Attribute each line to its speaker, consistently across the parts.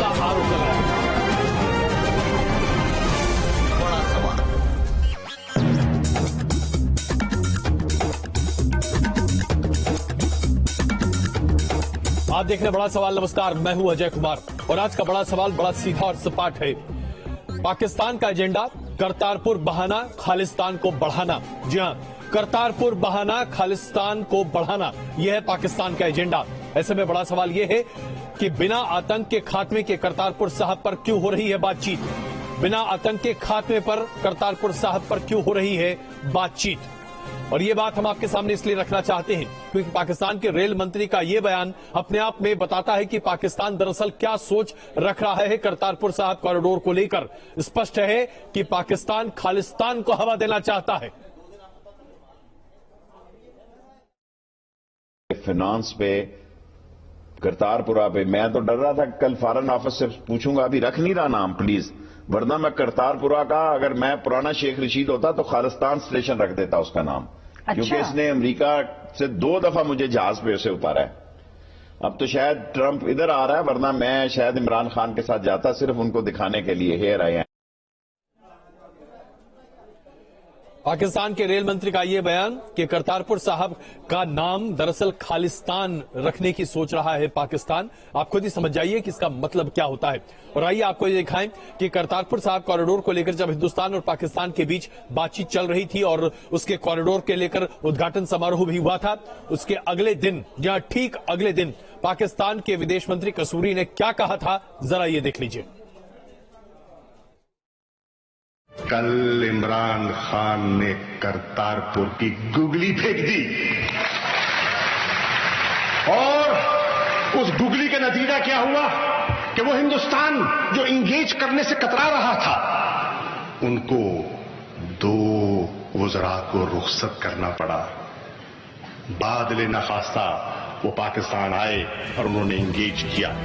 Speaker 1: का आरोप लगाया।
Speaker 2: बड़ा सवाल।
Speaker 1: आप देख रहे हैं बड़ा सवाल। नमस्कार, मैं हूं अजय कुमार और आज का बड़ा सवाल बड़ा सीधा और सपाट है। पाकिस्तान का एजेंडा करतारपुर बहाना खालिस्तान को बढ़ाना। जी हां, करतारपुर बहाना खालिस्तान को बढ़ाना, यह है पाकिस्तान का एजेंडा। ऐसे में बड़ा सवाल यह है कि बिना आतंक के खात्मे के करतारपुर साहब पर क्यों हो रही है बातचीत? बिना आतंक के खात्मे पर करतारपुर साहब पर क्यों हो रही है बातचीत? और ये बात हम आपके सामने इसलिए रखना चाहते हैं क्योंकि पाकिस्तान के रेल मंत्री का ये बयान अपने आप में बताता है कि पाकिस्तान दरअसल क्या सोच रख रहा है करतारपुर साहब कॉरिडोर को लेकर। स्पष्ट है कि पाकिस्तान खालिस्तान को हवा देना चाहता है।
Speaker 3: फाइनेंस पे, करतारपुरा पे मैं तो डर रहा था कल फॉरेन ऑफिस से पूछूंगा, अभी रख नहीं रहा नाम प्लीज, वरना मैं करतारपुरा का, अगर मैं पुराना शेख रशीद होता तो खालिस्तान स्टेशन रख देता उसका नाम। अच्छा। क्योंकि इसने अमेरिका से 2 दफा मुझे जहाज पे उसे उतारा है। अब तो शायद ट्रंप इधर आ रहा है, वरना मैं शायद इमरान खान के साथ जाता सिर्फ उनको दिखाने के लिए। Here I am.
Speaker 1: पाकिस्तान के रेल मंत्री का यह बयान कि करतारपुर साहब का नाम दरअसल खालिस्तान रखने की सोच रहा है पाकिस्तान। आप खुद ही समझ जाइए कि इसका मतलब क्या होता है। और आइए आपको ये दिखाएं कि करतारपुर साहब कॉरिडोर को लेकर जब हिंदुस्तान और पाकिस्तान के बीच बातचीत चल रही थी और उसके कॉरिडोर के लेकर उद्घाटन समारोह भी हुआ था, उसके अगले दिन या ठीक अगले दिन पाकिस्तान के विदेश मंत्री कसूरी ने क्या कहा था, जरा ये देख लीजिए।
Speaker 4: कल इमरान खान ने करतारपुर की गुगली फेंक दी और उस गुगली का नतीजा क्या हुआ कि वो हिंदुस्तान जो इंगेज करने से कतरा रहा था, उनको 2 वज़रा को रुखसत करना पड़ा। बादले नखास्ता वो पाकिस्तान आए और उन्होंने इंगेज किया।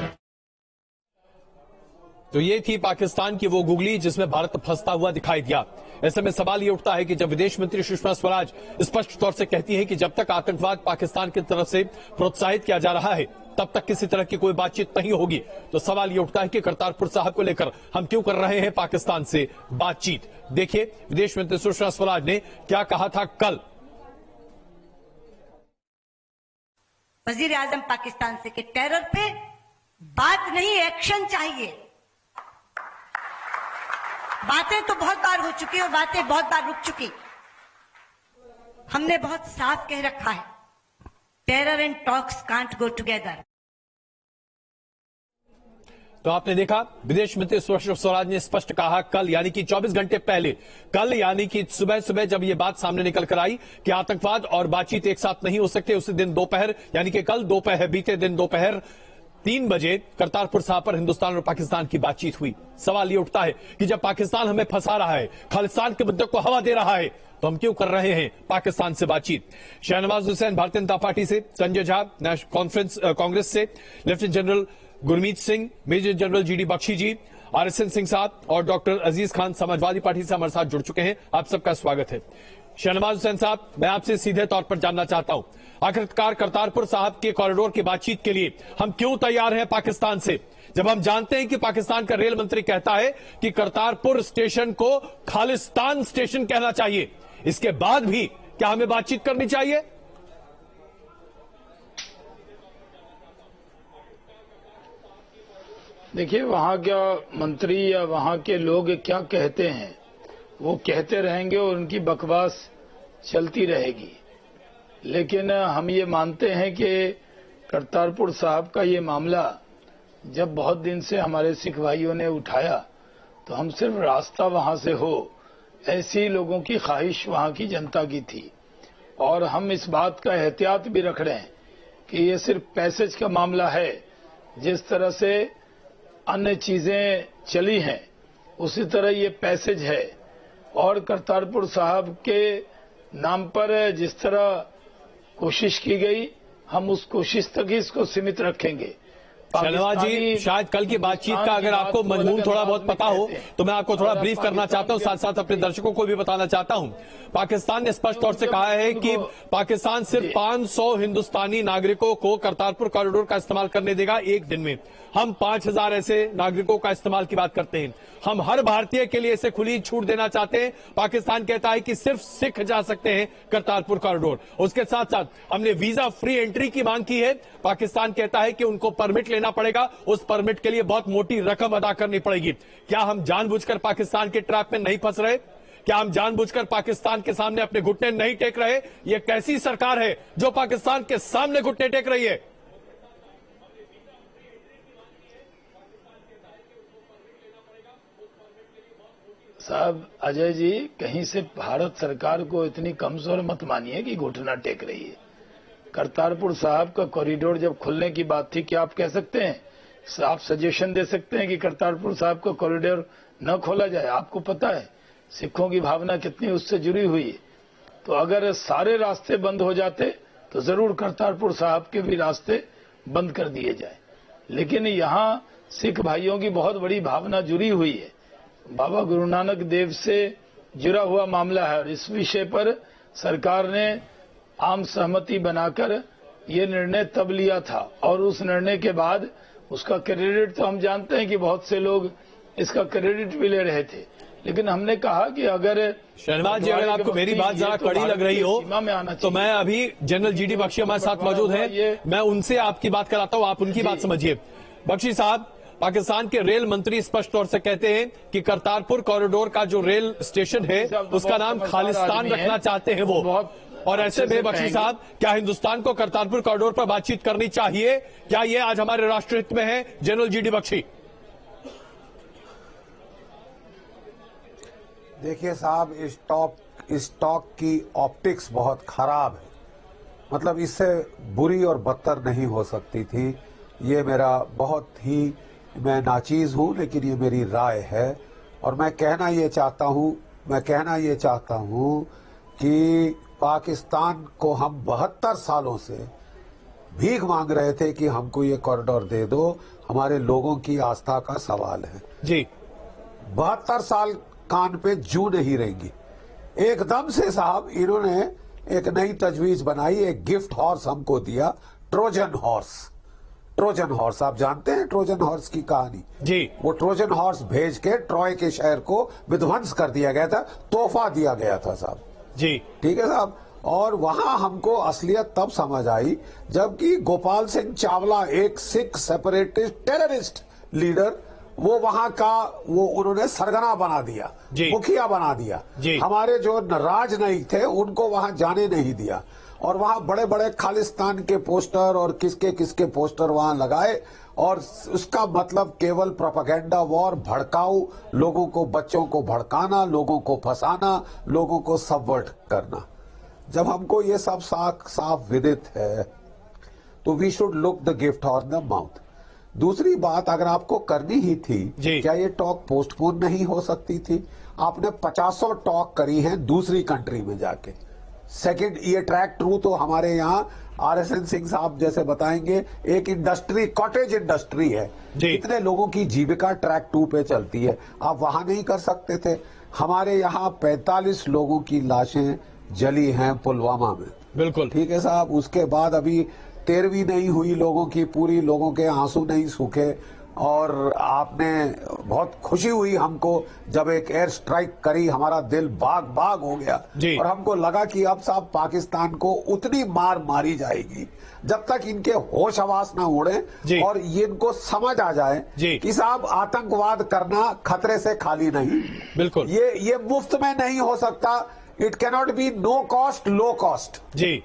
Speaker 1: तो ये थी पाकिस्तान की वो गुगली जिसमें भारत फंसता हुआ दिखाई दिया। ऐसे में सवाल ये उठता है कि जब विदेश मंत्री सुषमा स्वराज स्पष्ट तौर से कहती है कि जब तक आतंकवाद पाकिस्तान की तरफ से प्रोत्साहित किया जा रहा है तब तक किसी तरह की कोई बातचीत नहीं होगी, तो सवाल ये उठता है कि करतारपुर साहब को लेकर हम क्यों कर रहे हैं पाकिस्तान से बातचीत। देखिए विदेश मंत्री सुषमा स्वराज ने क्या कहा था कल।
Speaker 5: वजीर आजम पाकिस्तान से कि टेरर पे बात नहीं, एक्शन चाहिए। बातें तो बहुत बार हो चुकी और बातें बहुत बार रुक चुकी। हमने बहुत साफ कह रखा है, terror and talks can't go together.
Speaker 1: तो आपने देखा विदेश मंत्री सुषमा स्वराज ने स्पष्ट कहा कल, यानी कि 24 घंटे पहले, कल यानी कि सुबह सुबह जब ये बात सामने निकल कर आई कि आतंकवाद और बातचीत एक साथ नहीं हो सकते, उसी दिन दोपहर यानी कि कल दोपहर, बीते दिन दोपहर 3 बजे करतारपुर साहब पर हिंदुस्तान और पाकिस्तान की बातचीत हुई। सवाल ये उठता है कि जब पाकिस्तान हमें फंसा रहा है, खालिस्तान के मुद्दे को हवा दे रहा है, तो हम क्यों कर रहे हैं पाकिस्तान से बातचीत? शहनवाज हुसैन भारतीय जनता पार्टी से, संजय झा कांग्रेस से, lieutenant general Gurmeet Singh, major general GD Bakshi ji, RSN Singh साहब और डॉक्टर अजीज खान समाजवादी पार्टी से हमारे साथ जुड़ चुके हैं। आप सबका स्वागत है। शहनवाज हुसैन साहब, मैं आपसे सीधे तौर पर जानना चाहता हूं, आखिरकार करतारपुर साहब के कॉरिडोर की बातचीत के लिए हम क्यों तैयार हैं पाकिस्तान से, जब हम जानते हैं कि पाकिस्तान का रेल मंत्री कहता है कि करतारपुर स्टेशन को खालिस्तान स्टेशन कहना चाहिए। इसके बाद भी क्या हमें बातचीत करनी चाहिए?
Speaker 6: देखिए, वहां का मंत्री या वहां के लोग क्या कहते हैं वो कहते रहेंगे और उनकी बकवास चलती रहेगी। लेकिन हम ये मानते हैं कि करतारपुर साहब का ये मामला जब बहुत दिन से हमारे सिख भाइयों ने उठाया तो हम सिर्फ रास्ता वहां से हो, ऐसी लोगों की ख्वाहिश वहां की जनता की थी। और हम इस बात का एहतियात भी रख रहे हैं कि ये सिर्फ पैसेज का मामला है। जिस तरह से अन्य चीजें चली हैं उसी तरह ये पैसेज है। और करतारपुर साहब के नाम पर जिस तरह कोशिश की गई, हम उस कोशिश तक ही इसको सीमित रखेंगे।
Speaker 1: शहनवाज जी, शायद कल की बातचीत का अगर आपको मजमून थोड़ा बहुत पता हो तो मैं आपको थोड़ा ब्रीफ करना चाहता हूं, साथ साथ अपने दर्शकों को भी बताना चाहता हूं। पाकिस्तान ने स्पष्ट तौर से कहा है कि पाकिस्तान सिर्फ 500 हिंदुस्तानी नागरिकों को करतारपुर कॉरिडोर का इस्तेमाल करने देगा एक दिन में। हम 5000 ऐसे नागरिकों का इस्तेमाल की बात करते हैं। हम हर भारतीय के लिए इसे खुली छूट देना चाहते हैं। पाकिस्तान कहता है कि सिर्फ सिख जा सकते हैं करतारपुर कॉरिडोर। उसके साथ साथ हमने वीजा फ्री एंट्री की मांग की है। पाकिस्तान कहता है कि उनको परमिट लेना पड़ेगा, उस परमिट के लिए बहुत मोटी रकम अदा करनी पड़ेगी। क्या हम जानबूझकर पाकिस्तान के ट्रैप में नहीं फंस रहे? क्या हम जानबूझकर पाकिस्तान के सामने अपने घुटने नहीं टेक रहे? यह कैसी सरकार है जो पाकिस्तान के सामने घुटने टेक रही है?
Speaker 6: साहब अजय जी, कहीं से भारत सरकार को इतनी कमजोर मत मानिए कि घुटना टेक रही है। करतारपुर साहब का कॉरिडोर जब खुलने की बात थी, क्या आप कह सकते हैं, आप सजेशन दे सकते हैं कि करतारपुर साहब का कॉरिडोर न खोला जाए? आपको पता है सिखों की भावना कितनी उससे जुड़ी हुई है। तो अगर सारे रास्ते बंद हो जाते तो जरूर करतारपुर साहब के भी रास्ते बंद कर दिए जाए। लेकिन यहाँ सिख भाइयों की बहुत बड़ी भावना जुड़ी हुई है, बाबा गुरु नानक देव से जुड़ा हुआ मामला है। और इस विषय पर सरकार ने आम सहमति बनाकर ये निर्णय तब लिया था, और उस निर्णय के बाद उसका क्रेडिट तो हम जानते हैं कि बहुत से लोग इसका क्रेडिट भी ले रहे थे। लेकिन हमने कहा कि अगर
Speaker 1: शहनवाज जी, अगर आपको मेरी बात जरा कड़ी लग रही हो तो मैं अभी जनरल जीडी बख्शी हमारे साथ मौजूद हैं, मैं उनसे आपकी बात कराता हूं, आप उनकी बात समझिए। बख्शी साहब, पाकिस्तान के रेल मंत्री स्पष्ट तौर से कहते हैं कि करतारपुर कॉरिडोर का जो रेल स्टेशन है उसका नाम खालिस्तान रखना चाहते हैं वो। और ऐसे में बख्शी साहब, क्या हिंदुस्तान को करतारपुर कॉरिडोर पर बातचीत करनी चाहिए? क्या ये आज हमारे राष्ट्र हित में है? General GD Bakshi.
Speaker 7: देखिए साहब, इस टॉक की ऑप्टिक्स बहुत खराब है। मतलब इससे बुरी और बदतर नहीं हो सकती थी। ये मेरा बहुत ही, मैं नाचीज हूं, लेकिन ये मेरी राय है। और मैं कहना ये चाहता हूं कि पाकिस्तान को हम 72 सालों से भीख मांग रहे थे कि हमको ये कॉरिडोर दे दो। हमारे लोगों की आस्था का सवाल है
Speaker 1: जी।
Speaker 7: 72 साल कान पे जू नहीं रहेंगी। एकदम से साहब इन्होंने एक नई तजवीज बनाई, एक गिफ्ट हॉर्स हमको दिया, ट्रोजन हॉर्स। आप जानते हैं ट्रोजन हॉर्स की कहानी
Speaker 1: जी।
Speaker 7: वो ट्रोजन हॉर्स भेज के ट्रॉय के शहर को विध्वंस कर दिया गया था, तोहफा दिया गया था साहब
Speaker 1: जी।
Speaker 7: ठीक है साहब। और वहां हमको असलियत तब समझ आई जबकि गोपाल सिंह चावला, एक सिख सेपरेटिस्ट टेररिस्ट लीडर, वो वहां का उन्होंने सरगना बना दिया, मुखिया बना दिया। हमारे जो राजनयिक थे उनको वहां जाने नहीं दिया, और वहां बड़े बड़े खालिस्तान के पोस्टर और किसके पोस्टर वहां लगाए। और उसका मतलब केवल प्रोपेगेंडा वॉर, भड़काऊ, लोगों को, बच्चों को भड़काना, लोगों को फंसाना, लोगों को सबवर्ट करना। जब हमको ये सब साफ विदित है तो we should look the gift on the mouth. दूसरी बात, अगर आपको करनी ही थी, क्या ये टॉक पोस्टपोन नहीं हो सकती थी? आपने 50 टॉक करी हैं दूसरी कंट्री में जाके। सेकंड, ये ट्रैक ट्रू तो हमारे यहाँ RSN सिंह साहब जैसे बताएंगे, एक इंडस्ट्री, कॉटेज इंडस्ट्री है, कितने लोगों की जीविका ट्रैक 2 पे चलती है। आप वहां नहीं कर सकते थे? हमारे यहाँ 45 लोगों की लाशें जली हैं पुलवामा में,
Speaker 1: बिल्कुल
Speaker 7: ठीक है साहब। उसके बाद अभी 13वीं नहीं हुई लोगों की, पूरी लोगों के आंसू नहीं सूखे। और आपने बहुत खुशी हुई हमको जब एक एयर स्ट्राइक करी, हमारा दिल बाग बाग हो गया। और हमको लगा कि अब साहब पाकिस्तान को उतनी मार मारी जाएगी जब तक इनके होश हवास ना उड़े और ये इनको समझ आ जाए कि साहब आतंकवाद करना खतरे से खाली नहीं।
Speaker 1: बिल्कुल,
Speaker 7: ये मुफ्त में नहीं हो सकता। It cannot be no cost low cost जी,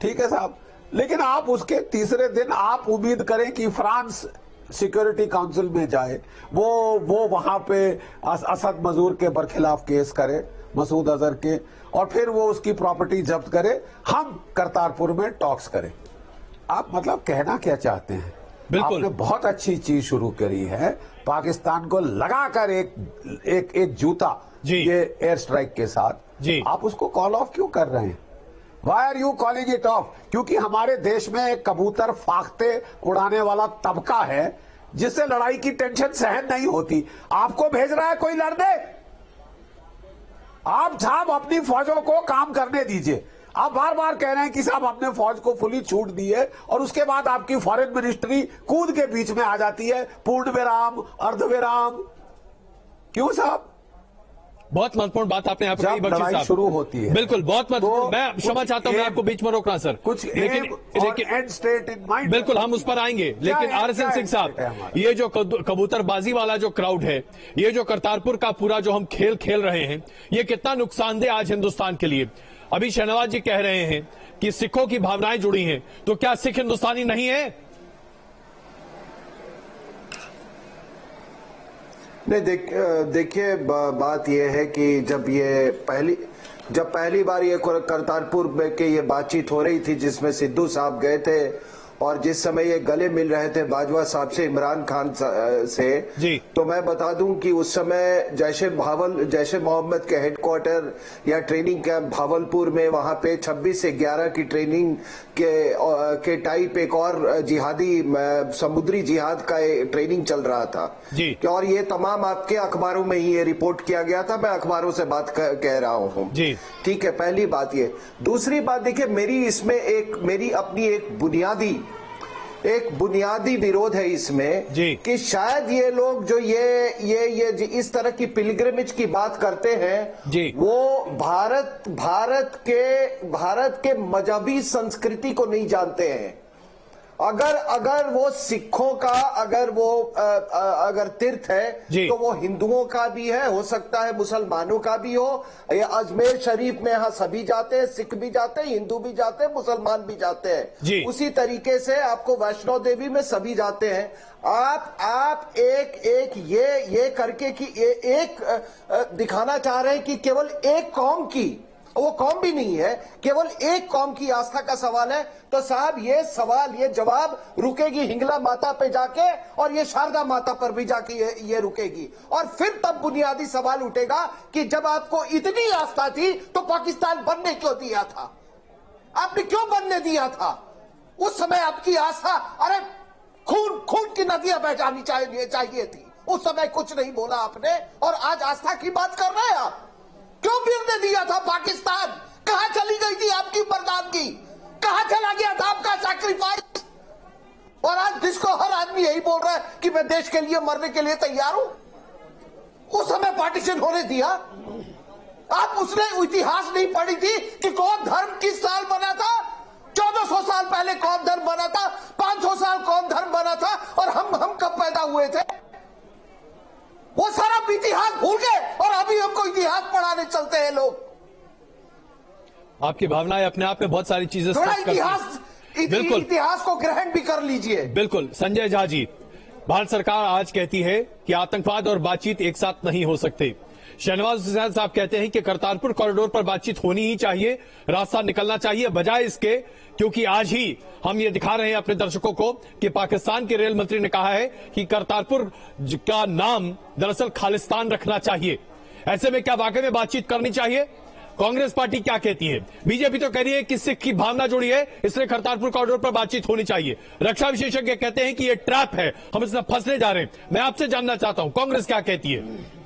Speaker 7: ठीक है साहब। लेकिन आप उसके तीसरे दिन आप उम्मीद करें कि फ्रांस सिक्योरिटी काउंसिल में जाए, वो वहां पे असद मजूर के बरखिलाफ केस करे, मसूद अजहर के, और फिर वो उसकी प्रॉपर्टी जब्त करे, हम करतारपुर में टॉक्स करें। आप मतलब कहना क्या चाहते हैं?
Speaker 1: बिल्कुल,
Speaker 7: आपने बहुत अच्छी चीज शुरू करी है, पाकिस्तान को लगाकर एक जूता ये एयर स्ट्राइक के साथ, आप उसको कॉल ऑफ क्यों कर रहे हैं? Why are you calling it off? क्योंकि हमारे देश में एक कबूतर फाख्ते उड़ाने वाला तबका है जिससे लड़ाई की टेंशन सहन नहीं होती। आपको भेज रहा है कोई लड़ने? आप साहब अपनी फौजों को काम करने दीजिए। आप बार बार कह रहे हैं कि साहब हमने फौज को फुली छूट दी है और उसके बाद आपकी फॉरेन मिनिस्ट्री कूद के बीच में आ जाती है, पूर्ण विराम, अर्धविराम। क्यों साहब?
Speaker 1: बहुत महत्वपूर्ण बात आपने यहाँ पर कही
Speaker 7: जब
Speaker 1: बख्शी
Speaker 7: लड़ाई
Speaker 1: साहब।
Speaker 7: शुरू होती है
Speaker 1: बिल्कुल, बहुत महत्वपूर्ण।
Speaker 7: तो
Speaker 1: मैं क्षमा चाहता हूं, मैं आपको बीच में रोक रहा सर,
Speaker 7: कुछ
Speaker 1: लेकिन
Speaker 7: एंड स्टेट इन माइंड।
Speaker 1: बिल्कुल हम उस पर आएंगे, लेकिन आरएसएन सिंह साहब, ये जो कबूतरबाजी वाला जो क्राउड है, ये जो करतारपुर का पूरा जो हम खेल खेल रहे हैं, ये कितना नुकसानदेह आज हिंदुस्तान के लिए। अभी शहनवाज जी कह रहे हैं कि सिखों की भावनाएं जुड़ी हैं, तो क्या सिख हिंदुस्तानी नहीं है?
Speaker 8: नहीं, देखिए बात यह है कि जब पहली बार ये करतारपुर में के ये बातचीत हो रही थी जिसमें सिद्धू साहब गए थे और जिस समय ये गले मिल रहे थे बाजवा साहब से, इमरान खान से जी, तो मैं बता दूं कि उस समय जैशे मोहम्मद के हेडक्वार्टर या ट्रेनिंग कैंप भावलपुर में वहां पे 26 से 11 की ट्रेनिंग के टाइप एक और जिहादी समुद्री जिहाद का ट्रेनिंग चल रहा था जी। और ये तमाम आपके अखबारों में ही ये रिपोर्ट किया गया था, मैं अखबारों से बात कह रहा हूँ जी। ठीक है, पहली बात ये। दूसरी बात देखिए, मेरी अपनी एक बुनियादी विरोध है इसमें कि शायद ये लोग जो ये इस तरह की पिलग्रिमेज की बात करते हैं वो भारत के मजहबी संस्कृति को नहीं जानते हैं। अगर वो सिखों का अगर तीर्थ है तो वो हिंदुओं का भी है, हो सकता है मुसलमानों का भी हो। ये अजमेर शरीफ में यहाँ सभी जाते हैं, सिख भी जाते हैं, हिंदू भी जाते हैं, मुसलमान भी जाते हैं। उसी तरीके से आपको वैष्णो देवी में सभी जाते हैं। आप एक ये करके कि एक दिखाना चाह रहे हैं कि केवल एक कौम की, वो कौम भी नहीं है, केवल एक कौम की आस्था का सवाल है। तो साहब ये जवाब रुकेगी हिंगला माता पे जाके और ये शारदा माता पर भी जाके ये रुकेगी। और फिर तब बुनियादी सवाल उठेगा कि जब आपको इतनी आस्था थी तो पाकिस्तान बनने क्यों दिया था? आपने क्यों बनने दिया था? उस समय आपकी आस्था, अरे खून की नदियां बह जानी चाहिए थी। उस समय कुछ नहीं बोला आपने और आज आस्था की बात कर रहे हैं आप। क्यों गिरने दिया था पाकिस्तान? कहां चली गई थी आपकी मर्दानगी? कहां चला गया था आपका सैक्रिफाइस? और आज जिसको हर आदमी यही बोल रहा है कि मैं देश के लिए मरने के लिए तैयार हूं, उस समय पार्टीशन होने दिया? आप उसने इतिहास नहीं पढ़ी थी कि कौन धर्म किस साल बना था? 1400 साल पहले कौन धर्म बना था? 500 साल कौन धर्म बना था? और हम कब पैदा हुए थे? वो सारा इतिहास भूल गए और अभी हमको इतिहास पढ़ाने चलते हैं लोग।
Speaker 1: आपकी भावनाएं अपने आप में बहुत सारी चीजें
Speaker 8: थोड़ा इतिहास को ग्रहण भी कर लीजिए।
Speaker 1: बिल्कुल। संजय झा जी, भारत सरकार आज कहती है कि आतंकवाद और बातचीत एक साथ नहीं हो सकते। शहनवाज हुसैन साहब कहते हैं कि करतारपुर कॉरिडोर पर बातचीत होनी ही चाहिए, रास्ता निकलना चाहिए, बजाय इसके क्योंकि आज ही हम ये दिखा रहे हैं अपने दर्शकों को कि पाकिस्तान के रेल मंत्री ने कहा है कि करतारपुर का नाम दरअसल खालिस्तान रखना चाहिए। ऐसे में क्या वाकई में बातचीत करनी चाहिए? कांग्रेस पार्टी क्या कहती है? बीजेपी तो कह रही है कि सिख की भावना जुड़ी है, इसलिए करतारपुर कॉरिडोर पर बातचीत होनी चाहिए। रक्षा विशेषज्ञ कहते हैं कि ये ट्रैप है, हम इसमें फंसने जा रहे हैं। मैं आपसे जानना चाहता हूं कांग्रेस क्या कहती है?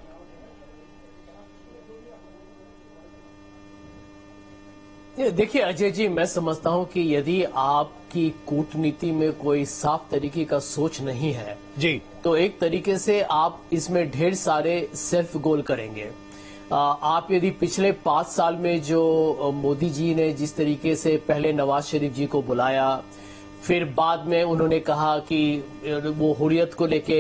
Speaker 2: देखिए अजय जी, मैं समझता हूं कि यदि आपकी कूटनीति में कोई साफ तरीके का सोच नहीं है जी, तो एक तरीके से आप इसमें ढेर सारे सेल्फ गोल करेंगे। आप यदि पिछले 5 साल में जो मोदी जी ने जिस तरीके से पहले नवाज शरीफ जी को बुलाया, फिर बाद में उन्होंने कहा कि वो हुर्रियत को लेके,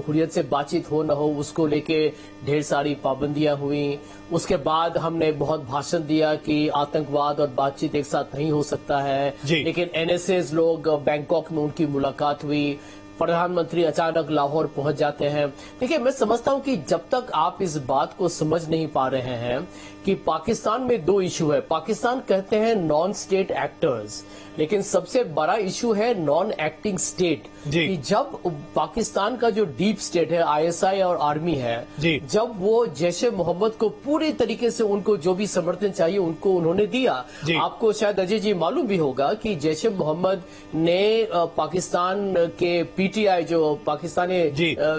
Speaker 2: हुर्रियत से बातचीत हो न हो उसको लेके ढेर सारी पाबंदियां हुई। उसके बाद हमने बहुत भाषण दिया कि आतंकवाद और बातचीत एक साथ नहीं हो सकता है, लेकिन एनएसएस लोग बैंकॉक में उनकी मुलाकात हुई। प्रधानमंत्री अचानक लाहौर पहुंच जाते हैं। देखिए, मैं समझता हूं कि जब तक आप इस बात को समझ नहीं पा रहे हैं कि पाकिस्तान में दो इशू है। पाकिस्तान कहते हैं नॉन स्टेट एक्टर्स, लेकिन सबसे बड़ा इशू है नॉन एक्टिंग स्टेट। कि जब पाकिस्तान का जो डीप स्टेट है, आईएसआई और आर्मी है, जब वो जैशे मोहम्मद को पूरी तरीके से उनको जो भी समर्थन चाहिए उनको उन्होंने दिया। आपको शायद अजय जी मालूम भी होगा कि जैशे मोहम्मद ने पाकिस्तान के पीटीआई जो पाकिस्तानी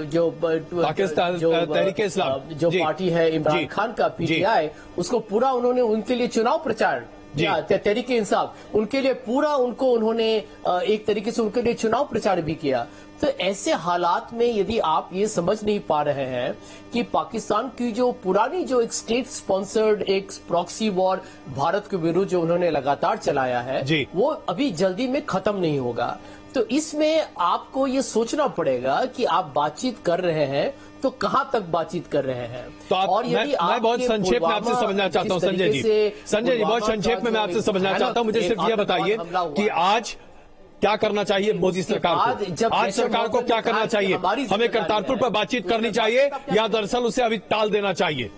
Speaker 2: जो
Speaker 1: पाकिस्तान तहरीक इस्लाम
Speaker 2: जो पार्टी है इमरान खान का पीटीआई, उसको पूरा उन्होंने उनके लिए चुनाव प्रचार तहरीक इंसाफ, उनके लिए पूरा उन्होंने एक तरीके से उनके लिए चुनाव प्रचार भी किया। तो ऐसे हालात में यदि आप ये समझ नहीं पा रहे हैं कि पाकिस्तान की जो पुरानी जो एक स्टेट स्पॉन्सर्ड एक प्रॉक्सी वॉर भारत के विरुद्ध जो उन्होंने लगातार चलाया है, वो अभी जल्दी में खत्म नहीं होगा। तो इसमें आपको ये सोचना पड़ेगा कि आप बातचीत कर रहे हैं तो कहां तक बातचीत कर रहे हैं।
Speaker 1: तो और यदि मैं बहुत संक्षेप में आपसे समझना चाहता हूं संजय जी, बहुत संक्षेप में मैं आपसे समझना चाहता हूं। मुझे सिर्फ यह बताइए कि आज क्या करना चाहिए मोदी सरकार को? आज सरकार को क्या करना चाहिए? हमें करतारपुर पर बातचीत करनी चाहिए या दरअसल उसे अभी टाल देना चाहिए?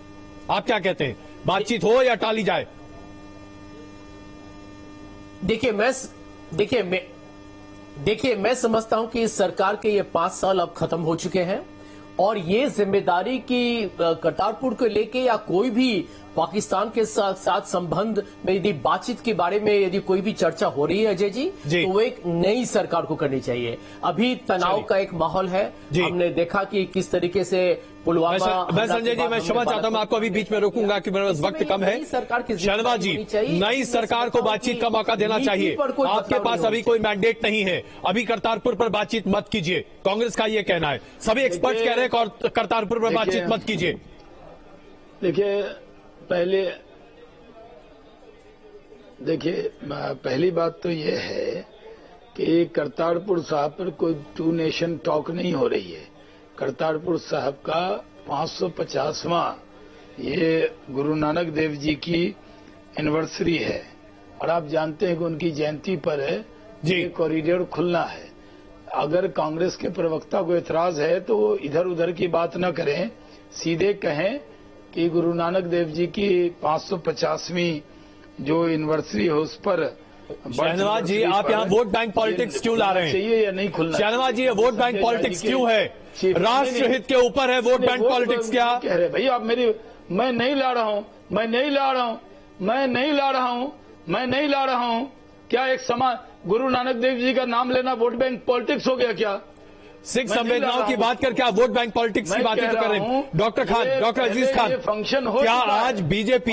Speaker 1: आप क्या कहते हैं, बातचीत हो या टाली जाए?
Speaker 2: देखिए मैं समझता हूं कि इस सरकार के ये 5 साल अब खत्म हो चुके हैं और ये जिम्मेदारी की करतारपुर को लेके या कोई भी पाकिस्तान के साथ संबंध में यदि बातचीत के बारे में यदि कोई भी चर्चा हो रही है अजय जी, तो वो एक नई सरकार को करनी चाहिए। अभी तनाव का एक माहौल है, हमने देखा कि किस तरीके से पुलवामा।
Speaker 1: मैं संजय जी, मैं क्षमा चाहता हूं, मैं आपको अभी बीच में रोकूंगा कि मेरे पास वक्त कम है। शहनवाज जी, नई सरकार को बातचीत का मौका देना चाहिए। आपके पास अभी कोई मैंडेट नहीं है, अभी करतारपुर पर बातचीत मत कीजिए, कांग्रेस का ये कहना है। सभी एक्सपर्ट्स कह रहे हैं करतारपुर पर बातचीत मत कीजिए।
Speaker 6: पहली बात तो ये है कि करतारपुर साहब पर कोई 2 नेशन टॉक नहीं हो रही है। करतारपुर साहब का 550वां ये गुरु नानक देव जी की एनिवर्सरी है और आप जानते हैं कि उनकी जयंती पर ये कॉरिडोर खुलना है। अगर कांग्रेस के प्रवक्ता को एतराज है तो वो इधर उधर की बात न करें, सीधे कहें कि गुरु नानक देव जी की 550वीं जो एनिवर्सरी है उस पर।
Speaker 1: शहनवाज जी, आप यहाँ वोट बैंक पॉलिटिक्स क्यों ला रहे हैं?
Speaker 6: चाहिए या नहीं खुलना?
Speaker 1: शहनवाज जी, ये वोट बैंक पॉलिटिक्स क्यों है? राष्ट्र हित के ऊपर है वोट बैंक पॉलिटिक्स क्या
Speaker 6: कह रहे भाई आप मेरी? मैं नहीं ला रहा हूँ। क्या एक समान गुरु नानक देव जी का नाम लेना वोट बैंक पॉलिटिक्स हो गया क्या?
Speaker 1: सिख संवेदनाओं की बात करके आप वोट बैंक पॉलिटिक्स की बातें कर रहे हैं। Doctor Khan, doctor Aziz Khan,
Speaker 6: function हो
Speaker 1: क्या आज बीजेपी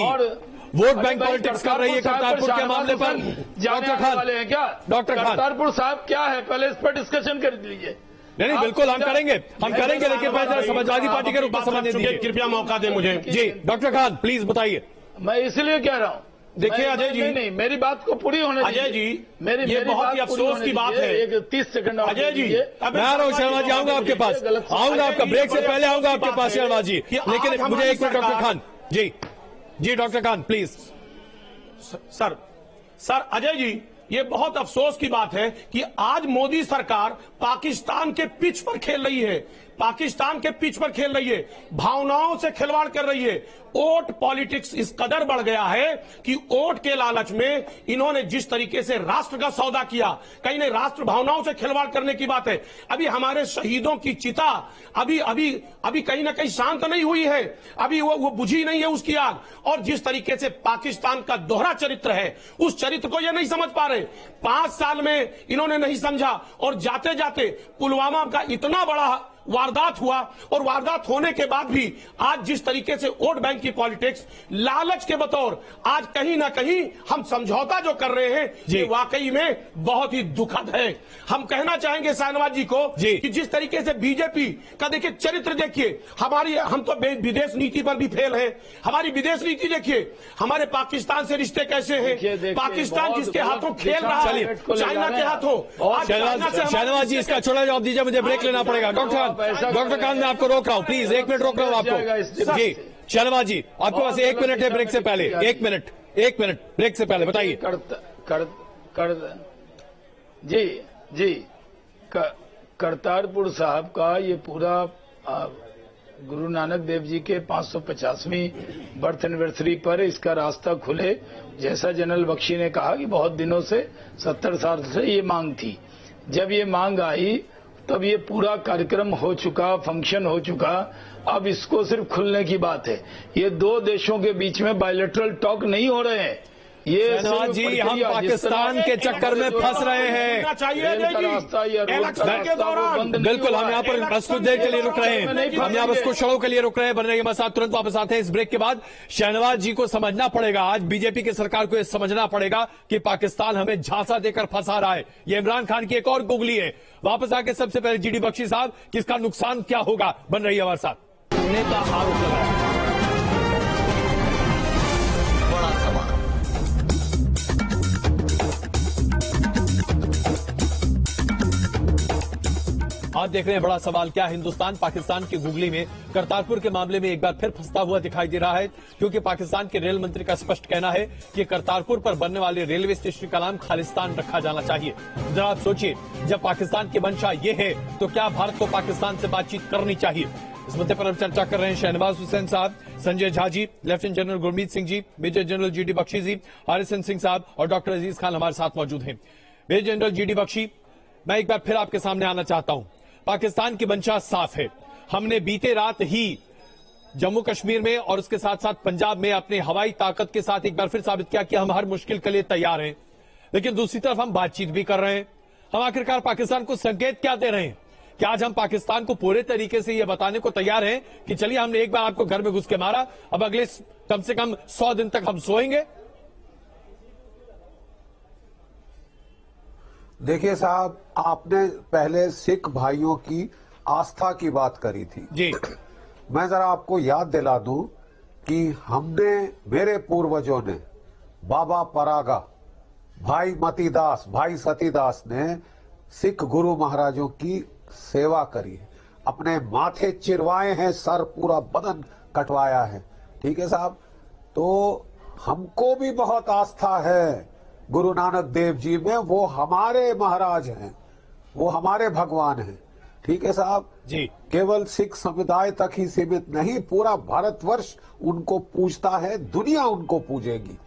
Speaker 1: वोट बैंक पॉलिटिक्स कर रही है करतारपुर के मामले पर? डॉक्टर खान
Speaker 6: वाले हैं क्या?
Speaker 1: डॉक्टर खान,
Speaker 6: करतारपुर साहब क्या है, पहले इस पर डिस्कशन कर लीजिए।
Speaker 1: नहीं, बिल्कुल हम करेंगे, लेकिन पहले समाजवादी पार्टी के रूप में समझने दीजिए।
Speaker 9: कृपया मौका दें मुझे।
Speaker 1: जी डॉक्टर खान प्लीज बताइए।
Speaker 6: मैं इसलिए कह रहा हूँ,
Speaker 9: देखिए अजय जी,
Speaker 6: नहीं मेरी बात को पूरी होने दीजिए।
Speaker 9: अजय जी, ये बहुत ही अफसोस की बात है।
Speaker 6: एक 30 सेकंड
Speaker 9: अजय जी,
Speaker 1: मैं आ रहा हूँ शर्मा जी, आऊंगा आपके पास, आपका ब्रेक से पहले आऊंगा आपके पास शर्मा जी, लेकिन मुझे एक minute doctor Khan ji doctor Khan please.
Speaker 9: Sir Ajay ji, ये बहुत अफसोस की बात है कि आज मोदी सरकार पाकिस्तान के पिच पर खेल रही है, भावनाओं से खिलवाड़ कर रही है। वोट पॉलिटिक्स इस कदर बढ़ गया है कि वोट के लालच में इन्होंने जिस तरीके से राष्ट्र का सौदा किया, कहीं ने राष्ट्र भावनाओं से खिलवाड़ करने की बात है। अभी हमारे शहीदों की चिता अभी कहीं ना कहीं शांत नहीं हुई है, अभी वो बुझी नहीं है उसकी आग। और जिस तरीके से पाकिस्तान का दोहरा चरित्र है, उस चरित्र को ये नहीं समझ पा रहे। 5 साल में इन्होंने नहीं समझा और जाते जाते पुलवामा का इतना बड़ा वारदात हुआ और वारदात होने के बाद भी आज जिस तरीके से वोट बैंक की पॉलिटिक्स लालच के बतौर आज कहीं ना कहीं हम समझौता जो कर रहे हैं, ये वाकई में बहुत ही दुखद है। हम कहना चाहेंगे शहनवाज जी को कि जिस तरीके से बीजेपी का देखिए चरित्र देखिए, हम तो विदेश नीति पर भी फेल है। हमारी विदेश नीति देखिए, हमारे पाकिस्तान से रिश्ते कैसे हैं, पाकिस्तान जिसके हाथों खेल रहा है चाइना के हाथों।
Speaker 1: शहनवाज जी, इसका छोटा जवाब दीजिए, मुझे ब्रेक लेना पड़ेगा। डॉक्टर खान, मैं आपको रोक रहा हूं, प्लीज 1 मिनट रोक रहा हूं आपको। जी शहनवाज जी, आपके पास 1 मिनट है ब्रेक से पहले। 1 मिनट ब्रेक से पहले बताइए।
Speaker 6: करतारपुर साहब का ये पूरा गुरु नानक देव जी के 550वीं बर्थ एनिवर्सरी पर इसका रास्ता खुले, जैसा जनरल बख्शी ने कहा कि बहुत दिनों से 70 साल से ये मांग थी। जब ये मांग आई तब ये पूरा कार्यक्रम हो चुका, फंक्शन हो चुका। अब इसको सिर्फ खुलने की बात है। ये दो देशों के बीच में बायलैटरल टॉक नहीं हो रहे हैं। ये
Speaker 1: शहनवाज जी, हम पाकिस्तान के चक्कर में फंस रहे हैं। बिल्कुल, हम यहाँ पर बस कुछ देर के लिए रुक रहे हैं, हम यहाँ बस कुछ क्षणों के लिए रुक रहे हैं। बनने के बाद साथ तुरंत वापस आते हैं इस ब्रेक के बाद। शहनवाज जी को समझना पड़ेगा, आज बीजेपी की सरकार को यह समझना पड़ेगा कि पाकिस्तान हमें झांसा देकर फंसा रहा है। ये इमरान खान की एक और गुगली है। वापस आके सबसे पहले जीडी बख्शी साहब, किसका नुकसान क्या होगा, बन रही है हमारे साथ। नेता आरोप लगाया, बड़ा सवाल। आज देख रहे हैं बड़ा सवाल क्या, हिंदुस्तान पाकिस्तान की गुगली में करतारपुर के मामले में एक बार फिर फंसता हुआ दिखाई दे रहा है, क्योंकि पाकिस्तान के रेल मंत्री का स्पष्ट कहना है कि करतारपुर पर बनने वाले रेलवे स्टेशन का नाम खालिस्तान रखा जाना चाहिए। जरा आप सोचिए, जब पाकिस्तान की मंशा ये है तो क्या भारत को पाकिस्तान से बातचीत करनी चाहिए? इस मुद्दे पर हम चर्चा कर रहे हैं। शहनवाज हुसैन साहब, Sanjay Jha ji, lieutenant general Gurmeet Singh ji, major general GD Bakshi जी, RSN सिंह साहब और डॉक्टर अजीज खान हमारे साथ मौजूद हैं। मेजर जनरल जीडी बख्शी, मैं एक बार फिर आपके सामने आना चाहता हूं। पाकिस्तान की मंशा साफ है। हमने बीते रात ही जम्मू कश्मीर में और उसके साथ साथ पंजाब में अपने हवाई ताकत के साथ एक बार फिर साबित किया कि हम हर मुश्किल के लिए तैयार हैं। लेकिन दूसरी तरफ हम बातचीत भी कर रहे हैं। हम आखिरकार पाकिस्तान को संकेत क्या दे रहे हैं? क्या आज हम पाकिस्तान को पूरे तरीके से यह बताने को तैयार हैं कि चलिए हमने एक बार आपको घर में घुस के मारा, अब अगले कम से कम 100 दिन तक हम सोएंगे?
Speaker 7: देखिए साहब, आपने पहले सिख भाइयों की आस्था की बात करी थी
Speaker 1: जी।
Speaker 7: मैं जरा आपको याद दिला दूं कि हमने, मेरे पूर्वजों ने, बाबा परागा, भाई मतीदास, भाई सतीदास ने सिख गुरु महाराजों की सेवा करी है, अपने माथे चिरवाए हैं, सर पूरा बदन कटवाया है। ठीक है साहब, तो हमको भी बहुत आस्था है गुरु नानक देव जी में। वो हमारे महाराज हैं, वो हमारे भगवान हैं। ठीक है साहब
Speaker 1: जी।
Speaker 7: केवल सिख समुदाय तक ही सीमित नहीं, पूरा भारतवर्ष उनको पूजता है, दुनिया उनको पूजेगी।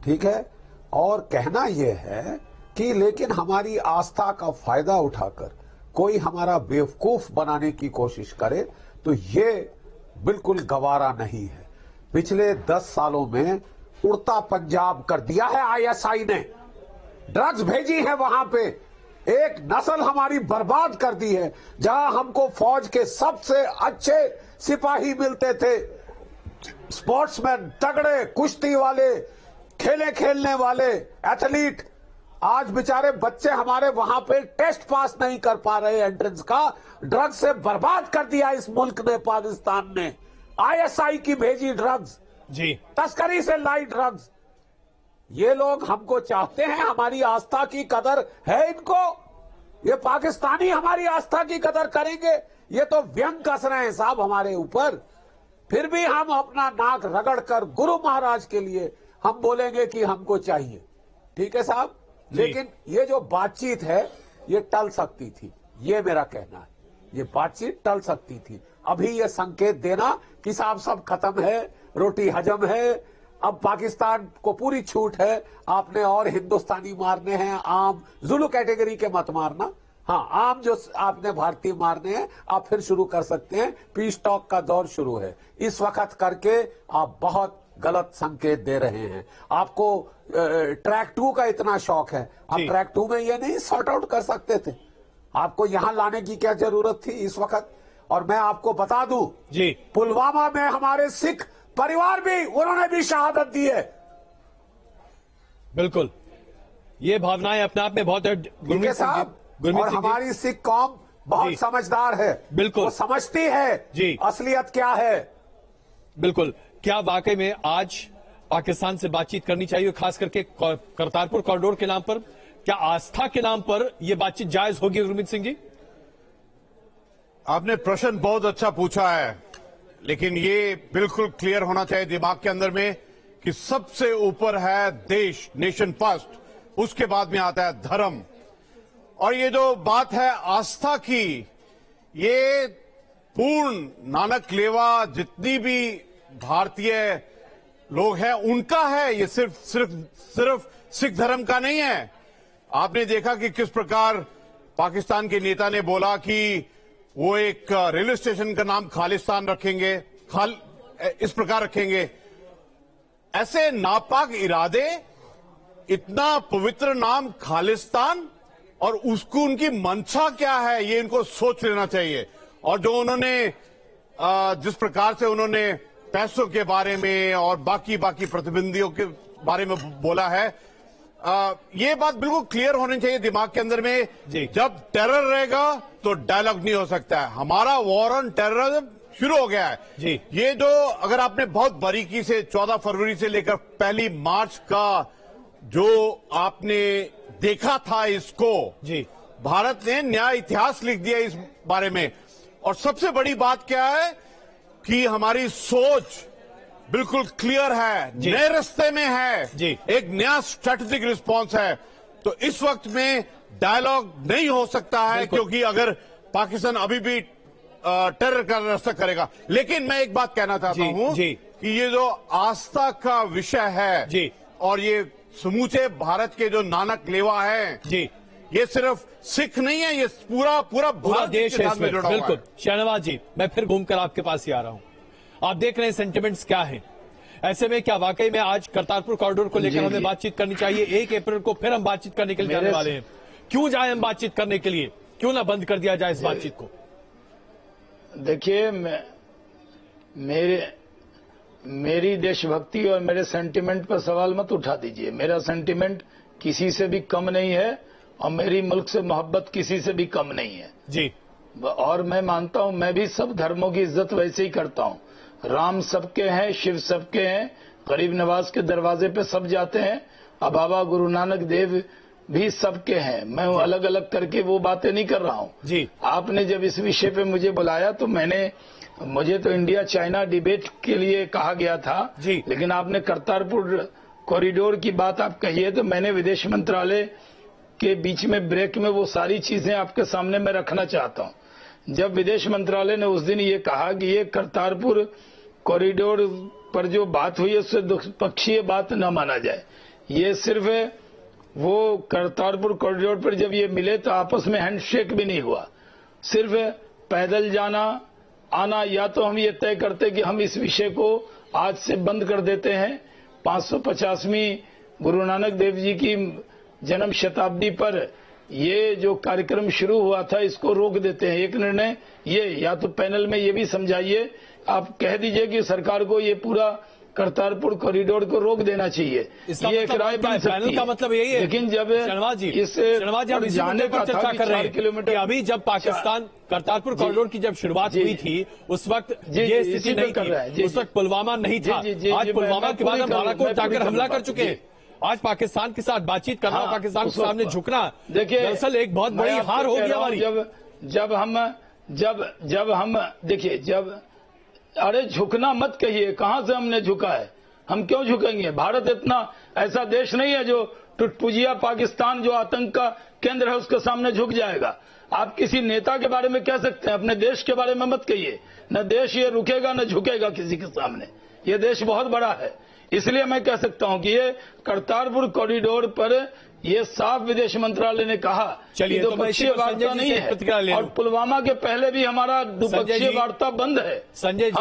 Speaker 7: ठीक है, और कहना यह है कि लेकिन हमारी आस्था का फायदा उठाकर कोई हमारा बेवकूफ बनाने की कोशिश करे तो ये बिल्कुल गवारा नहीं है। पिछले 10 सालों में उड़ता पंजाब कर दिया है ISI ने, ड्रग्स भेजी है वहां पे, एक नस्ल हमारी बर्बाद कर दी है। जहां हमको फौज के सबसे अच्छे सिपाही मिलते थे, स्पोर्ट्समैन, तगड़े कुश्ती वाले, खेले खेलने वाले एथलीट, आज बेचारे बच्चे हमारे वहां पे टेस्ट पास नहीं कर पा रहे एंट्रेंस का। ड्रग्स से बर्बाद कर दिया इस मुल्क ने, पाकिस्तान ने। ISI की भेजी ड्रग्स
Speaker 1: जी,
Speaker 7: तस्करी से लाई ड्रग्स। ये लोग हमको चाहते हैं, हमारी आस्था की कदर है इनको? ये पाकिस्तानी हमारी आस्था की कदर करेंगे? ये तो व्यंग कस रहे हैं साहब हमारे ऊपर। फिर भी हम अपना नाक रगड़ कर गुरु महाराज के लिए हम बोलेंगे कि हमको चाहिए। ठीक है साहब, लेकिन ये जो बातचीत है ये टल सकती थी, ये मेरा कहना है। ये बातचीत टल सकती थी। अभी ये संकेत देना कि साहब सब खत्म है, रोटी हजम है, अब पाकिस्तान को पूरी छूट है, आपने और हिंदुस्तानी मारने हैं, आम जुलू कैटेगरी के मत मारना। हाँ, आम जो आपने भारतीय मारने हैं आप फिर शुरू कर सकते हैं, पीस टॉक का दौर शुरू है। इस वक्त करके आप बहुत गलत संकेत दे रहे हैं। आपको ट्रैक 2 का इतना शौक है, आप ट्रैक 2 में ये नहीं सॉर्ट आउट कर सकते थे? आपको यहां लाने की क्या जरूरत थी इस वक्त? और मैं आपको बता दूं
Speaker 1: जी,
Speaker 7: पुलवामा में हमारे सिख परिवार भी, उन्होंने भी शहादत दी है।
Speaker 1: बिल्कुल, ये भावनाएं अपने आप में बहुत है गुरमीत
Speaker 7: साहब। और हमारी सिख कौम बहुत समझदार है,
Speaker 1: बिल्कुल
Speaker 7: वो समझती है
Speaker 1: जी
Speaker 7: असलियत क्या है।
Speaker 1: बिल्कुल, क्या वाकई में आज पाकिस्तान से बातचीत करनी चाहिए, खास करके करतारपुर कॉरिडोर के नाम पर? क्या आस्था के नाम पर यह बातचीत जायज होगी गुरमीत सिंह जी?
Speaker 4: आपने प्रश्न बहुत अच्छा पूछा है, लेकिन ये बिल्कुल क्लियर होना चाहिए दिमाग के अंदर में कि सबसे ऊपर है देश, नेशन फर्स्ट, उसके बाद में आता है धर्म।
Speaker 10: और ये जो बात है आस्था की, ये पूर्ण नानक लेवा जितनी भी भारतीय लोग हैं उनका है, ये सिर्फ सिख धर्म का नहीं है। आपने देखा कि किस प्रकार पाकिस्तान के नेता ने बोला कि वो एक रेलवे स्टेशन का नाम खालिस्तान रखेंगे, इस प्रकार रखेंगे। ऐसे नापाक इरादे, इतना पवित्र नाम खालिस्तान, और उसको उनकी मंशा क्या है ये इनको सोच लेना चाहिए। और जो उन्होंने जिस प्रकार से उन्होंने पैसों के बारे में और बाकी प्रतिबंधियों के बारे में बोला है, ये बात बिल्कुल क्लियर होनी चाहिए दिमाग के अंदर में। जब टेरर रहेगा तो डायलॉग नहीं हो सकता है। हमारा वॉर ऑन टेररिज्म शुरू हो गया है। ये जो अगर आपने बहुत बारीकी से 14 फरवरी से लेकर 1 मार्च का जो आपने देखा था, इसको भारत ने नया इतिहास लिख दिया इस बारे में। और सबसे बड़ी बात क्या है कि हमारी सोच बिल्कुल क्लियर है, नए रास्ते में है, एक नया स्ट्रेटेजिक रिस्पांस है। तो इस वक्त में डायलॉग नहीं हो सकता है, क्योंकि अगर पाकिस्तान अभी भी टेरर का रास्ता करेगा। लेकिन मैं एक बात कहना चाहता हूं कि ये जो आस्था का विषय है और ये समूचे भारत के जो नानक लेवा है, ये सिर्फ सिख नहीं है, ये पूरा भारत
Speaker 1: देश है इसमें जुड़ा। बिल्कुल शहनवाज जी, मैं फिर घूमकर आपके पास ही आ रहा हूं। आप देख रहे हैं सेंटिमेंट्स क्या है। ऐसे में क्या वाकई में आज करतारपुर कॉरिडोर को लेकर हमें बातचीत करनी चाहिए? 1 अप्रैल को फिर हम बातचीत करने के लिए जाने वाले हैं। क्यों जाए हम बातचीत करने के लिए? क्यों ना बंद कर दिया जाए इस बातचीत को?
Speaker 6: देखिए, मेरी देशभक्ति और मेरे सेंटिमेंट पर सवाल मत उठा दीजिए। मेरा सेंटिमेंट किसी से भी कम नहीं है और मेरी मुल्क से मोहब्बत किसी से भी कम नहीं है
Speaker 1: जी।
Speaker 6: और मैं मानता हूं, मैं भी सब धर्मों की इज्जत वैसे ही करता हूं। राम सबके हैं, शिव सबके हैं, गरीब नवाज के दरवाजे पे सब जाते हैं, अब बाबा गुरु नानक देव भी सबके हैं। मैं अलग अलग करके वो बातें नहीं कर रहा हूं
Speaker 1: जी।
Speaker 6: आपने जब इस विषय पे मुझे बुलाया तो मुझे तो इंडिया चाइना डिबेट के लिए कहा गया था
Speaker 1: जी।
Speaker 6: लेकिन आपने करतारपुर कॉरिडोर की बात आप कही है, तो मैंने विदेश मंत्रालय के बीच में ब्रेक में वो सारी चीजें आपके सामने मैं रखना चाहता हूं। जब विदेश मंत्रालय ने उस दिन ये कहा कि ये करतारपुर कॉरिडोर पर जो बात हुई है उससे द्विपक्षीय बात न माना जाए, ये सिर्फ वो करतारपुर कॉरिडोर पर जब ये मिले तो आपस में हैंडशेक भी नहीं हुआ, सिर्फ पैदल जाना आना। या तो हम ये तय करते कि हम इस विषय को आज से बंद कर देते हैं, 550वीं गुरु नानक देव जी की जन्म शताब्दी पर ये जो कार्यक्रम शुरू हुआ था इसको रोक देते हैं। एक निर्णय ये, या तो पैनल में ये भी समझाइए, आप कह दीजिए कि सरकार को ये पूरा करतारपुर कॉरिडोर को रोक देना चाहिए। ये एक राय बन सकती है।
Speaker 1: का मतलब यही है।
Speaker 6: लेकिन जब
Speaker 1: इस जाने पर चर्चा कर रहे हैं कि अभी जब पाकिस्तान करतारपुर कॉरिडोर की जब शुरुआत हुई थी उस वक्त ये स्थिति नहीं थी, उस वक्त पुलवामा नहीं था। आज पुलवामा के बाद हम बालाकोट जाकर हमला कर चुके हैं। आज पाकिस्तान के साथ बातचीत करना, पाकिस्तान के सामने झुकना, देखिए दरअसल एक बहुत बड़ी हार होगी हमारी।
Speaker 6: जब हम देखिए, अरे झुकना मत कहिए, कहां से हमने झुका है? हम क्यों झुकेंगे? भारत इतना ऐसा देश नहीं है जो टुटपुजिया पाकिस्तान जो आतंक का केंद्र है उसके सामने झुक जाएगा। आप किसी नेता के बारे में कह सकते हैं, अपने देश के बारे में मत कहिए। न देश ये रुकेगा न झुकेगा किसी के सामने। ये देश बहुत बड़ा है, इसलिए मैं कह सकता हूं कि ये करतारपुर कॉरिडोर पर ये साफ विदेश मंत्रालय ने कहा कि द्विपक्षीय वार्ता नहीं है, और पुलवामा के पहले भी हमारा द्विपक्षीय वार्ता बंद है।
Speaker 1: संजय जी,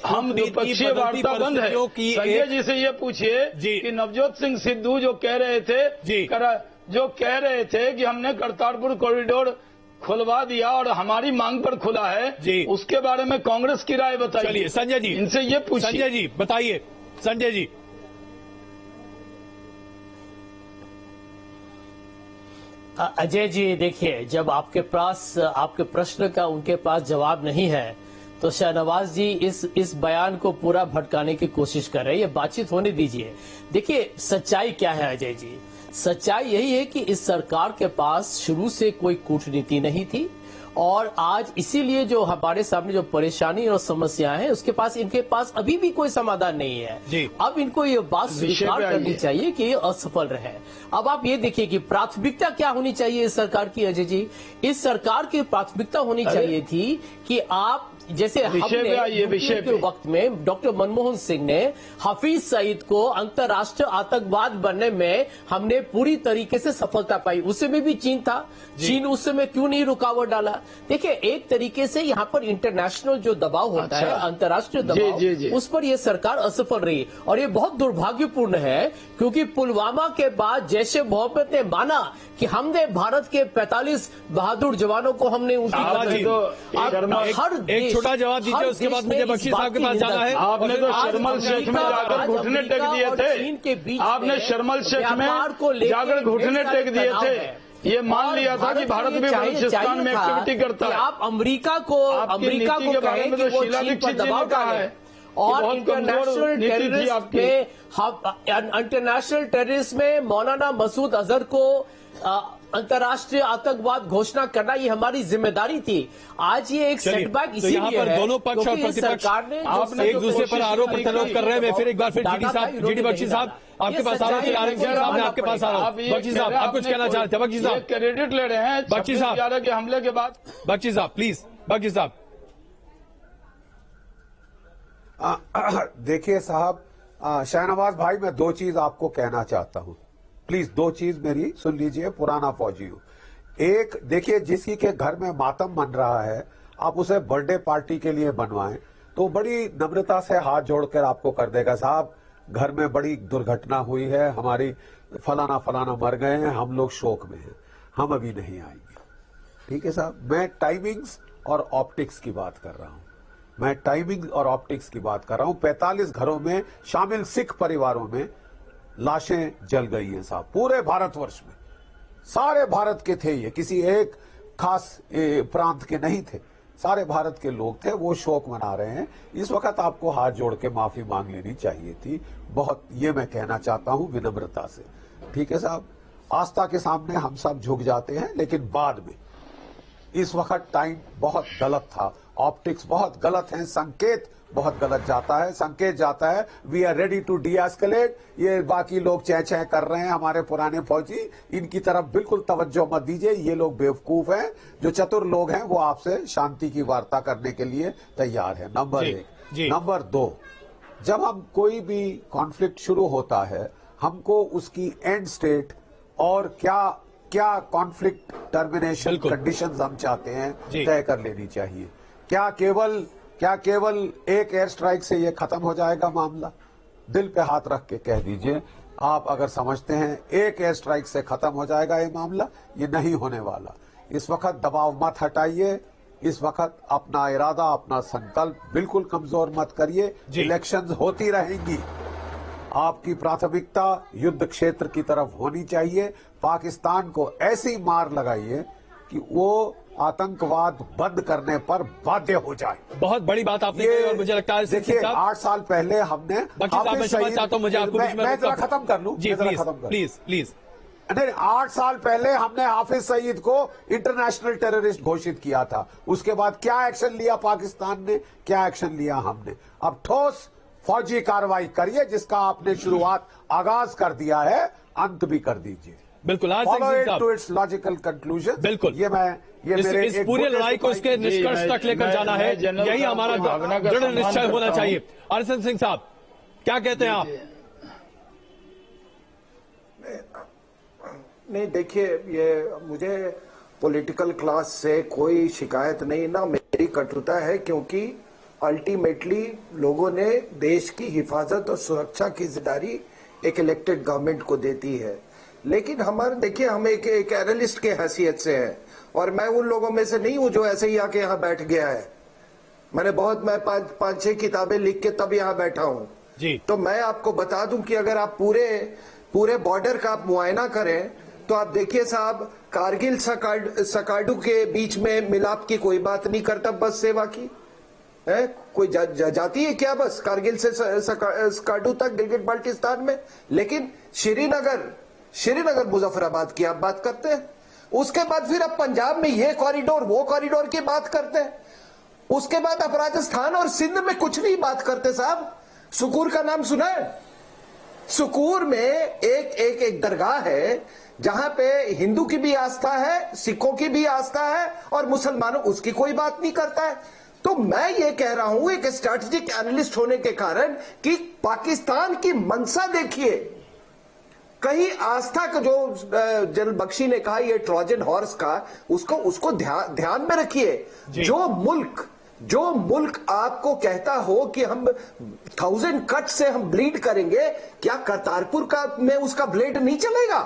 Speaker 6: हम द्विपक्षीय वार्ता बंद है। संजय जी से ये पूछिए कि नवजोत सिंह सिद्धू जो कह रहे थे कि हमने करतारपुर कॉरिडोर खुलवा दिया और हमारी मांग पर खुला है, उसके बारे में कांग्रेस की राय बताइए।
Speaker 1: चलिए संजय जी,
Speaker 6: इनसे ये पूछिए।
Speaker 1: संजय जी बताइए। संजय जी,
Speaker 2: अजय जी देखिए, जब आपके प्रश्न का उनके पास जवाब नहीं है तो शाहनवाज जी इस बयान को पूरा भटकाने की कोशिश कर रहे हैं। ये बातचीत होने दीजिए। देखिए सच्चाई क्या है अजय जी, सच्चाई यही है कि इस सरकार के पास शुरू से कोई कूटनीति नहीं थी और आज इसीलिए जो हमारे सामने जो परेशानी और समस्या है उसके पास इनके पास अभी भी कोई समाधान नहीं है
Speaker 1: जी।
Speaker 2: अब इनको ये बात स्वीकार करनी चाहिए कि ये असफल रहे। अब आप ये देखिए कि प्राथमिकता क्या होनी चाहिए इस सरकार की। अजय जी, इस सरकार की प्राथमिकता होनी चाहिए थी कि आप जैसे हमने के वक्त में डॉक्टर मनमोहन सिंह ने हाफिज सईद को अंतर्राष्ट्रीय आतंकवाद बनने में हमने पूरी तरीके से सफलता पाई। उस समय भी चीन था, चीन उस समय क्यों नहीं रुकावट डाला। देखिए एक तरीके से यहाँ पर इंटरनेशनल जो दबाव होता है, अंतर्राष्ट्रीय दबाव, उस पर यह सरकार असफल रही और ये बहुत दुर्भाग्यपूर्ण है क्योंकि पुलवामा के बाद जैश ए मोहम्मद ने माना कि हमने भारत के 45 बहादुर जवानों को हमने
Speaker 1: एक छोटा जवाब दीजिए, उसके बाद मुझे बख्शी साहब के पास जाना है।
Speaker 6: आपने तो शर्मल शेख में जाकर घुटने टेक दिए थे, आपने शर्मल शेख में जाकर घुटने टेक दिए थे, ये मान लिया था कि भारत भी बलूचिस्तान में एक्टिविटी करता है।
Speaker 2: आप अमेरिका को कहें कि वो चीन पर दबाव डाले और इंटरनेशनल टेररिस्ट में मौलाना मसूद अजहर को अंतर्राष्ट्रीय आतंकवाद घोषणा करना ये हमारी जिम्मेदारी थी। आज ये एक सेटबैक इसीलिए
Speaker 1: यहाँ पर दोनों पक्ष और प्रतिपक्ष आपने एक दूसरे पर आरोप प्रत्यारोप कर रहे हैं। मैं फिर एक बार फिर जीडी बख्शी साहब आपके पास आ रहा हूँ, आरएन साहब आपके पास आ रहा हूँ। बख्शी साहब आप कुछ कहना चाहते हैं? बख्शी साहब
Speaker 6: क्रेडिट ले रहे हैं
Speaker 1: बख्शी साहब
Speaker 6: के हमले के बाद।
Speaker 1: बख्शी साहब प्लीज। बख्शी साहब
Speaker 7: देखिए साहब, शाहनवाज भाई, मैं दो चीज आपको कहना चाहता हूं। प्लीज दो चीज मेरी सुन लीजिए, पुराना फौजी हूं। एक, देखिए जिसकी के घर में मातम बन रहा है आप उसे बर्थडे पार्टी के लिए बनवाएं तो बड़ी नम्रता से हाथ जोड़कर आपको कर देगा, साहब घर में बड़ी दुर्घटना हुई है, हमारी फलाना फलाना मर गए हैं, हम लोग शोक में हैं, हम अभी नहीं आएंगे। ठीक है साहब, मैं टाइमिंग्स और ऑप्टिक्स की बात कर रहा हूं। मैं टाइमिंग और ऑप्टिक्स की बात कर रहा हूं। 45 घरों में शामिल सिख परिवारों में लाशें जल गई हैं साहब, पूरे भारतवर्ष में। सारे भारत के थे, ये किसी एक खास प्रांत के नहीं थे, सारे भारत के लोग थे, वो शोक मना रहे हैं। इस वक्त आपको हाथ जोड़ के माफी मांग लेनी चाहिए थी, बहुत, ये मैं कहना चाहता हूं विनम्रता से। ठीक है साहब, आस्था के सामने हम सब झुक जाते हैं, लेकिन बाद में इस वक्त टाइम बहुत गलत था, ऑप्टिक्स बहुत गलत हैं, संकेत बहुत गलत जाता है। संकेत जाता है we are ready to deescalate, ये बाकी लोग चह चह कर रहे हैं हमारे पुराने फौजी, इनकी तरफ बिल्कुल तवज्जो मत दीजिए, ये लोग बेवकूफ हैं। जो चतुर लोग हैं वो आपसे शांति की वार्ता करने के लिए तैयार है। नंबर एक। नंबर दो, जब हम कोई भी कॉन्फ्लिक्ट शुरू होता है हमको उसकी एंड स्टेट और क्या कॉन्फ्लिक्ट टर्मिनेशन कंडीशंस हम चाहते हैं तय कर लेनी चाहिए। क्या केवल एक एयर स्ट्राइक से ये खत्म हो जाएगा मामला? दिल पे हाथ रख के कह दीजिए, आप अगर समझते हैं एक एयर स्ट्राइक से खत्म हो जाएगा ये मामला, ये नहीं होने वाला। इस वक्त दबाव मत हटाइए, इस वक्त अपना इरादा, अपना संकल्प बिल्कुल कमजोर मत करिए। इलेक्शंस होती रहेंगी, आपकी प्राथमिकता युद्ध क्षेत्र की तरफ होनी चाहिए। पाकिस्तान को ऐसी मार लगाइए कि वो आतंकवाद बंद करने पर बाध्य हो जाए।
Speaker 1: बहुत बड़ी बात आपने कही और मुझे लगता है
Speaker 7: देखिए 8 साल पहले हमने मैं जरा खत्म कर लूं
Speaker 1: जी, प्लीज।
Speaker 7: नहीं, 8 साल पहले हमने हाफिज सईद को इंटरनेशनल टेररिस्ट घोषित किया था। उसके बाद क्या एक्शन लिया पाकिस्तान ने, क्या एक्शन लिया हमने? अब ठोस फौजी कार्रवाई करिए, जिसका आपने शुरुआत आगाज कर दिया है, अंत भी कर दीजिए।
Speaker 1: बिल्कुल,
Speaker 7: टू इट्स लॉजिकल कंक्लूजन।
Speaker 1: बिल्कुल, इस पूरी लड़ाई को इसके निष्कर्ष तक लेकर जाना है, यही हमारा दृढ़ निश्चय होना चाहिए। अरशन सिंह साहब क्या कहते हैं आप?
Speaker 8: नहीं, देखिए, ये मुझे पॉलिटिकल क्लास से कोई शिकायत नहीं, ना मेरी कटुता है, क्योंकि अल्टीमेटली लोगों ने देश की हिफाजत और सुरक्षा की जिम्मेदारी एक इलेक्टेड गवर्नमेंट को देती है। लेकिन हमारे, देखिए, हम एक एनालिस्ट के हैसियत से हैं और मैं उन लोगों में से नहीं हूं जो ऐसे ही आके यहाँ बैठ गया है। मैं 5-6 किताबें लिख के तब यहाँ बैठा हूं जी। तो मैं आपको बता दूं कि अगर आप पूरे बॉर्डर का आप मुआयना करें तो आप देखिए साहब, कारगिल सकाडू के बीच में मिलाप की कोई बात नहीं करता बस सेवा की है। कोई जाती है क्या बस कारगिल से सकाडू तक गिलगित बाल्टिस्तान में? लेकिन श्रीनगर मुजफ्फराबाद की आप बात करते हैं। उसके बाद फिर अब पंजाब में ये कॉरिडोर वो कॉरिडोर की बात करते हैं, उसके बाद अब राजस्थान और सिंध में कुछ नहीं बात करते साहब। सुकूर का नाम सुना है? सुकूर में एक दरगाह है जहां पे हिंदू की भी आस्था है, सिखों की भी आस्था है और मुसलमानों, उसकी कोई बात नहीं करता है। तो मैं ये कह रहा हूं एक स्ट्रैटेजिक एनालिस्ट होने के कारण कि पाकिस्तान की मंशा देखिए, कहीं आस्था का जो जनरल बख्शी ने कहा ये ट्रोजन हॉर्स का, उसको ध्यान में रखिए। जो मुल्क आपको कहता हो कि हम 1000 कट से हम ब्लीड करेंगे, क्या करतारपुर का में उसका ब्लेड नहीं चलेगा?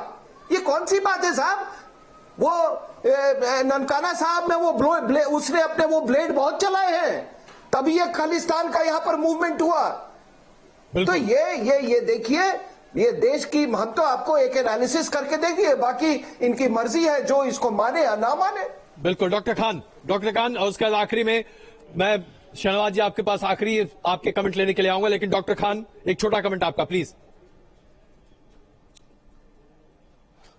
Speaker 8: ये कौन सी बात है साहब? वो ननकाना साहब में उसने अपने वो ब्लेड बहुत चलाए हैं, तभी ये खालिस्तान का यहां पर मूवमेंट हुआ। तो ये देखिए, ये देश की, हम तो आपको एक एनालिसिस करके देखिए, बाकी इनकी मर्जी है जो इसको माने या ना माने।
Speaker 1: बिल्कुल। डॉक्टर खान और उसके बाद आखिरी में मैं शहनवाज जी आपके पास आखिरी आपके कमेंट लेने के लिए आऊंगा, लेकिन डॉक्टर खान एक छोटा कमेंट आपका प्लीज।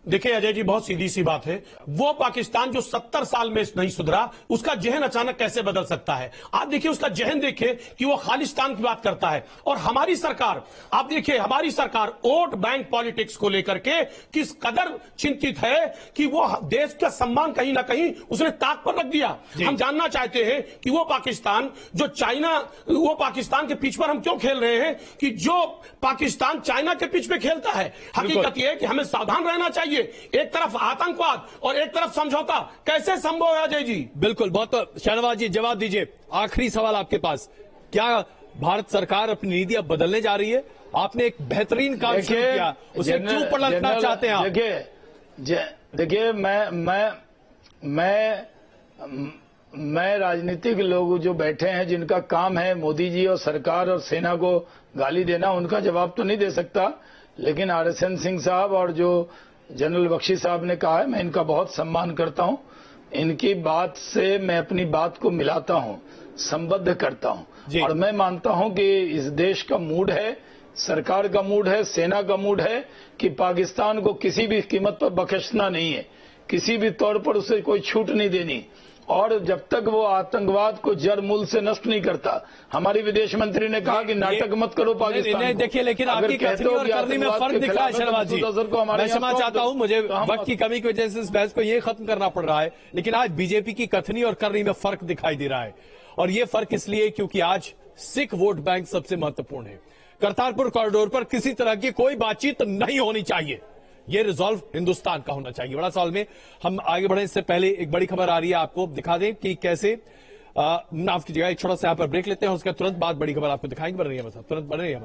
Speaker 9: देखिए अजय जी, बहुत सीधी सी बात है, वो पाकिस्तान जो 70 साल में नहीं सुधरा, उसका जहन अचानक कैसे बदल सकता है? आप देखिए उसका जहन देखिए कि वो खालिस्तान की बात करता है। और हमारी सरकार, आप देखिए हमारी सरकार वोट बैंक पॉलिटिक्स को लेकर के किस कदर चिंतित है कि वो देश का सम्मान कहीं ना कहीं उसने ताक पर रख दिया। हम जानना चाहते हैं कि वो पाकिस्तान जो चाइना, वो पाकिस्तान के पिच पर हम क्यों खेल रहे हैं कि जो पाकिस्तान चाइना के पिच पे खेलता है। हकीकत यह है कि हमें सावधान रहना चाहिए। एक तरफ आतंकवाद और एक तरफ समझौता कैसे संभव है अजय जी? बिल्कुल।
Speaker 1: बहुत शहनवाज जी जवाब दीजिए, आखिरी सवाल आपके पास, क्या भारत सरकार अपनी नीति अब बदलने जा रही है? आपने एक बेहतरीन काम शुरू किया, उसे क्यों पलटना चाहते हैं आप?
Speaker 6: देखिए मैं राजनीतिक लोग जो बैठे हैं, जिनका काम है मोदी जी और सरकार और सेना को गाली देना, उनका जवाब तो नहीं दे सकता, लेकिन RSN सिंह साहब और जो जनरल बख्शी साहब ने कहा है, मैं इनका बहुत सम्मान करता हूं। इनकी बात से मैं अपनी बात को मिलाता हूं, संबद्ध करता हूं, और मैं मानता हूं कि इस देश का मूड है, सरकार का मूड है, सेना का मूड है कि पाकिस्तान को किसी भी कीमत पर बख्शना नहीं है, किसी भी तौर पर उसे कोई छूट नहीं देनी, और जब तक वो आतंकवाद को जड़ मूल से नष्ट नहीं करता। हमारी विदेश मंत्री ने कहा कि नाटक मत करो पाकिस्तान।
Speaker 1: देखिए, लेकिन आपकी कथनी और करनी में फर्क दिख रहा है शहनवाज जी। मैं क्षमा चाहता हूं, मुझे वक्त की कमी की वजह से इस बहस को ये खत्म करना पड़ रहा है, लेकिन आज बीजेपी की कथनी और करनी में फर्क दिखाई दे रहा है, और ये फर्क इसलिए क्योंकि आज सिख वोट बैंक सबसे महत्वपूर्ण है। करतारपुर कॉरिडोर पर किसी तरह की कोई बातचीत नहीं होनी चाहिए, ये रिजॉल्व हिंदुस्तान का होना चाहिए। बड़ा सवाल में हम आगे बढ़े इससे पहले एक बड़ी खबर आ रही है, आपको दिखा दें कि कैसे माफ कीजिएगा, एक छोटा सा यहाँ पर ब्रेक लेते हैं, उसके तुरंत बाद बड़ी खबर आपको दिखाएंगे। बन रही है तुरंत बन रही है।